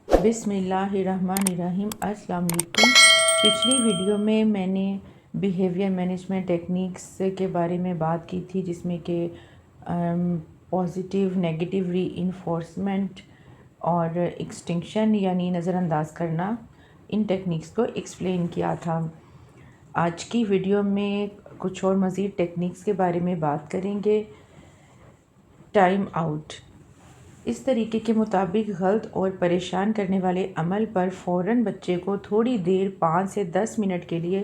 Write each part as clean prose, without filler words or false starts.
بسم اللہ الرحمن الرحیم۔ السلام علیکم۔ پچھلی ویڈیو میں نے بیہیویئر مینجمنٹ ٹیکنیکس کے بارے میں بات کی تھی، جس میں کہ پازیٹیو نیگیٹو ری انفورسمنٹ اور ایکسٹنکشن یعنی نظر انداز کرنا، ان ٹیکنیکس کو ایکسپلین کیا تھا۔ آج کی ویڈیو میں کچھ اور مزید ٹیکنیکس کے بارے میں بات کریں گے۔ Time out. اس طریقے کے مطابق غلط اور پریشان کرنے والے عمل پر فوراً بچے کو تھوڑی دیر 5 سے 10 منٹ کے لیے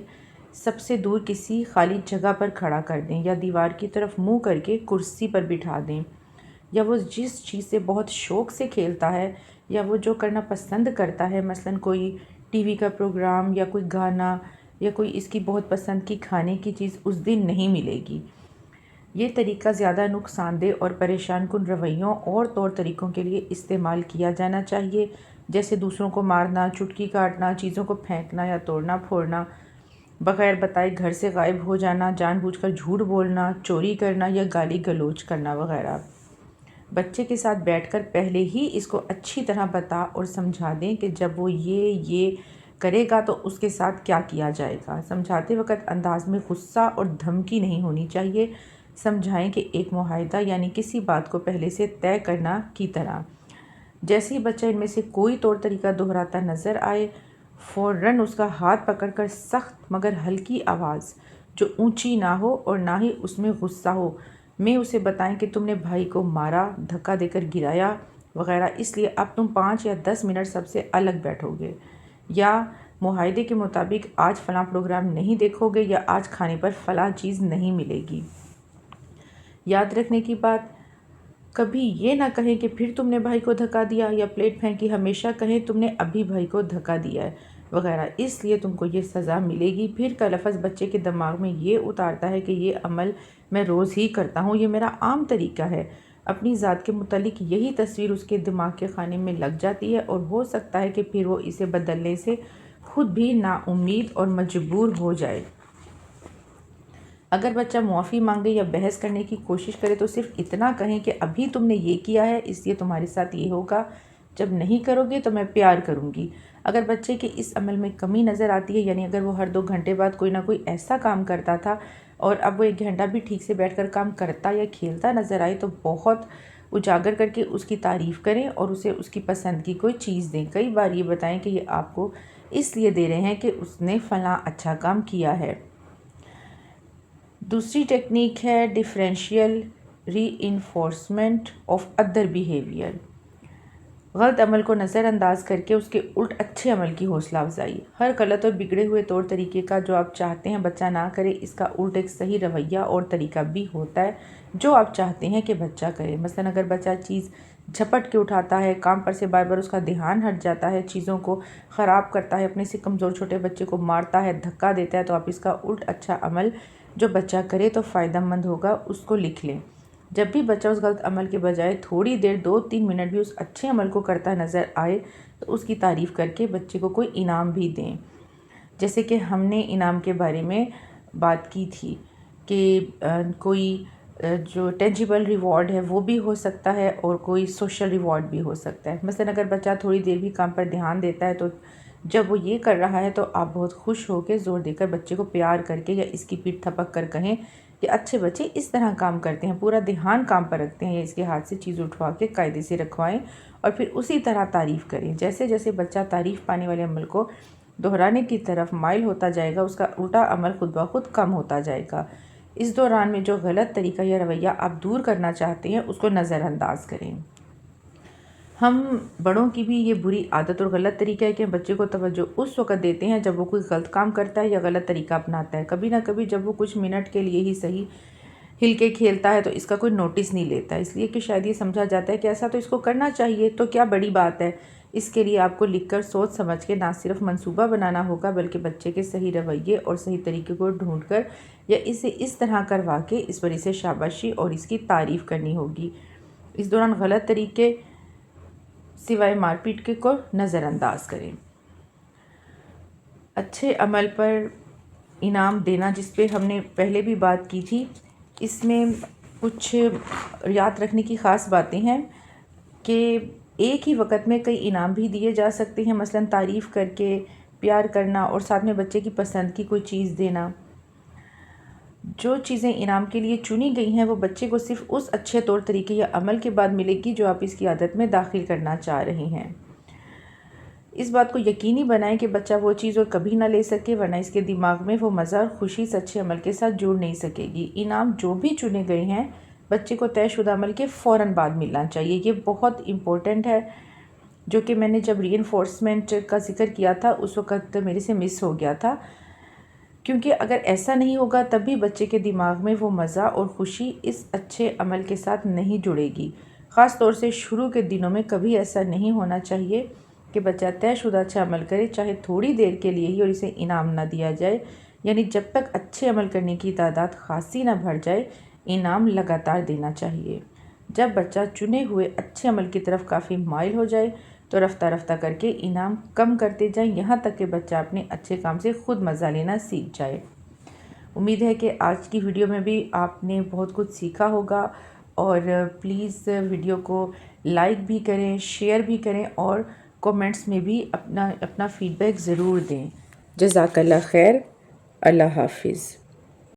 سب سے دور کسی خالی جگہ پر کھڑا کر دیں، یا دیوار کی طرف منہ کر کے کرسی پر بٹھا دیں، یا وہ جس چیز سے بہت شوق سے کھیلتا ہے یا وہ جو کرنا پسند کرتا ہے، مثلاً کوئی ٹی وی کا پروگرام یا کوئی گانا یا کوئی اس کی بہت پسند کی کھانے کی چیز اس دن نہیں ملے گی۔ یہ طریقہ زیادہ نقصان دہ اور پریشان کن رویوں اور طور طریقوں کے لیے استعمال کیا جانا چاہیے، جیسے دوسروں کو مارنا، چٹکی کاٹنا، چیزوں کو پھینکنا یا توڑنا پھوڑنا، بغیر بتائے گھر سے غائب ہو جانا، جان بوجھ کر جھوٹ بولنا، چوری کرنا یا گالی گلوچ کرنا وغیرہ۔ بچے کے ساتھ بیٹھ کر پہلے ہی اس کو اچھی طرح بتا اور سمجھا دیں کہ جب وہ یہ کرے گا تو اس کے ساتھ کیا کیا جائے گا۔ سمجھاتے وقت انداز میں غصہ اور دھمکی نہیں ہونی چاہیے۔ سمجھائیں کہ ایک معاہدہ یعنی کسی بات کو پہلے سے طے کرنا کی طرح۔ جیسے ہی بچہ ان میں سے کوئی طور طریقہ دہراتا نظر آئے، فوراً اس کا ہاتھ پکڑ کر سخت مگر ہلکی آواز، جو اونچی نہ ہو اور نہ ہی اس میں غصہ ہو، میں اسے بتائیں کہ تم نے بھائی کو مارا، دھکا دے کر گرایا وغیرہ، اس لیے اب تم 5 یا 10 منٹ سب سے الگ بیٹھو گے، یا معاہدے کے مطابق آج فلاں پروگرام نہیں دیکھو گے، یا آج کھانے پر فلاں چیز نہیں ملے گی۔ یاد رکھنے کی بات، کبھی یہ نہ کہیں کہ پھر تم نے بھائی کو دھکا دیا یا پلیٹ پھینکی، ہمیشہ کہیں تم نے ابھی بھائی کو دھکا دیا ہے وغیرہ، اس لیے تم کو یہ سزا ملے گی۔ پھر کا لفظ بچے کے دماغ میں یہ اتارتا ہے کہ یہ عمل میں روز ہی کرتا ہوں، یہ میرا عام طریقہ ہے۔ اپنی ذات کے متعلق یہی تصویر اس کے دماغ کے خانے میں لگ جاتی ہے، اور ہو سکتا ہے کہ پھر وہ اسے بدلنے سے خود بھی نا امید اور مجبور ہو جائے۔ اگر بچہ معافی مانگے یا بحث کرنے کی کوشش کرے تو صرف اتنا کہیں کہ ابھی تم نے یہ کیا ہے، اس لیے تمہارے ساتھ یہ ہوگا، جب نہیں کرو گے تو میں پیار کروں گی۔ اگر بچے کے اس عمل میں کمی نظر آتی ہے، یعنی اگر وہ ہر 2 گھنٹے بعد کوئی نہ کوئی ایسا کام کرتا تھا اور اب وہ 1 گھنٹہ بھی ٹھیک سے بیٹھ کر کام کرتا یا کھیلتا نظر آئے، تو بہت اجاگر کر کے اس کی تعریف کریں اور اسے اس کی پسند کی کوئی چیز دیں۔ کئی بار یہ بتائیں کہ یہ آپ کو اس لیے دے رہے ہیں کہ اس نے فلاں اچھا کام کیا ہے۔ دوسری ٹیکنیک ہے differential reinforcement of other behaviour. غلط عمل کو نظر انداز کر کے اس کے الٹ اچھے عمل کی حوصلہ افزائی۔ ہر غلط اور بگڑے ہوئے طور طریقے کا جو آپ چاہتے ہیں بچہ نہ کرے، اس کا الٹ ایک صحیح رویہ اور طریقہ بھی ہوتا ہے جو آپ چاہتے ہیں کہ بچہ کرے۔ مثلاً اگر بچہ چیز جھپٹ کے اٹھاتا ہے، کام پر سے بار بار اس کا دھیان ہٹ جاتا ہے، چیزوں کو خراب کرتا ہے، اپنے سے کمزور چھوٹے بچے کو مارتا ہے، دھکا دیتا ہے، تو آپ اس کا الٹ اچھا عمل جو بچہ کرے تو فائدہ مند ہوگا، اس کو لکھ لیں۔ جب بھی بچہ اس غلط عمل کے بجائے تھوڑی دیر 2-3 منٹ بھی اس اچھے عمل کو کرتا نظر آئے تو اس کی تعریف کر کے بچے کو کوئی انعام بھی دیں۔ جیسے کہ ہم نے انعام کے بارے میں بات کی تھی کہ کوئی جو ٹینجیبل ریوارڈ ہے وہ بھی ہو سکتا ہے اور کوئی سوشل ریوارڈ بھی ہو سکتا ہے۔ مثلاً اگر بچہ تھوڑی دیر بھی کام پر دھیان دیتا ہے تو جب وہ یہ کر رہا ہے تو آپ بہت خوش ہو کے زور دے کر بچے کو پیار کر کے یا اس کی پیٹھ تھپک کر کہیں کہ اچھے بچے اس طرح کام کرتے ہیں، پورا دھیان کام پر رکھتے ہیں، یا اس کے ہاتھ سے چیز اٹھوا کے قاعدے سے رکھوائیں اور پھر اسی طرح تعریف کریں۔ جیسے جیسے بچہ تعریف پانے والے عمل کو دہرانے کی طرف مائل ہوتا جائے گا، اس کا الٹا عمل خود بخود کم ہوتا جائے گا۔ اس دوران میں جو غلط طریقہ یا رویہ آپ دور کرنا چاہتے ہیں اس کو نظر انداز کریں۔ ہم بڑوں کی بھی یہ بری عادت اور غلط طریقہ ہے کہ بچے کو توجہ اس وقت دیتے ہیں جب وہ کوئی غلط کام کرتا ہے یا غلط طریقہ اپناتا ہے۔ کبھی نہ کبھی جب وہ کچھ منٹ کے لیے ہی صحیح ہل کے کھیلتا ہے تو اس کا کوئی نوٹس نہیں لیتا، اس لیے کہ شاید یہ سمجھا جاتا ہے کہ ایسا تو اس کو کرنا چاہیے، تو کیا بڑی بات ہے۔ اس کے لیے آپ کو لکھ کر سوچ سمجھ کے نہ صرف منصوبہ بنانا ہوگا، بلکہ بچے کے صحیح رویے اور صحیح طریقے کو ڈھونڈ کر یا اسے اس طرح کروا کے اس پر اسے شاباشی اور اس کی تعریف کرنی ہوگی۔ اس دوران غلط طریقے سوائے مار پیٹ کے کو نظر انداز کریں۔ اچھے عمل پر انعام دینا، جس پہ ہم نے پہلے بھی بات کی تھی، اس میں کچھ یاد رکھنے کی خاص باتیں ہیں کہ ایک ہی وقت میں کئی انعام بھی دیے جا سکتے ہیں، مثلاً تعریف کر کے پیار کرنا اور ساتھ میں بچے کی پسند کی کوئی چیز دینا۔ جو چیزیں انعام کے لیے چنی گئی ہیں وہ بچے کو صرف اس اچھے طور طریقے یا عمل کے بعد ملے گی جو آپ اس کی عادت میں داخل کرنا چاہ رہے ہیں۔ اس بات کو یقینی بنائیں کہ بچہ وہ چیز اور کبھی نہ لے سکے، ورنہ اس کے دماغ میں وہ مزہ اور خوشی اس اچھے عمل کے ساتھ جڑ نہیں سکے گی۔ انعام جو بھی چنے گئے ہیں بچے کو طے شدہ عمل کے فوراً بعد ملنا چاہیے۔ یہ بہت امپورٹنٹ ہے، جو کہ میں نے جب ری انفورسمنٹ کا ذکر کیا تھا اس وقت میرے سے مس ہو گیا تھا، کیونکہ اگر ایسا نہیں ہوگا تب بھی بچے کے دماغ میں وہ مزہ اور خوشی اس اچھے عمل کے ساتھ نہیں جڑے گی۔ خاص طور سے شروع کے دنوں میں کبھی ایسا نہیں ہونا چاہیے کہ بچہ طے شدہ اچھا عمل کرے، چاہے تھوڑی دیر کے لیے ہی، اور اسے انعام نہ دیا جائے۔ یعنی جب تک اچھے عمل کرنے کی تعداد خاصی نہ بڑھ جائے، انعام لگاتار دینا چاہیے۔ جب بچہ چنے ہوئے اچھے عمل کی طرف کافی مائل ہو جائے تو رفتہ رفتہ کر کے انعام کم کرتے جائیں، یہاں تک کہ بچہ اپنے اچھے کام سے خود مزہ لینا سیکھ جائے۔ امید ہے کہ آج کی ویڈیو میں بھی آپ نے بہت کچھ سیکھا ہوگا، اور پلیز ویڈیو کو لائک بھی کریں، شیئر بھی کریں، اور کومنٹس میں بھی اپنا فیڈ بیک ضرور دیں۔ جزاک اللہ خیر۔ اللہ حافظ۔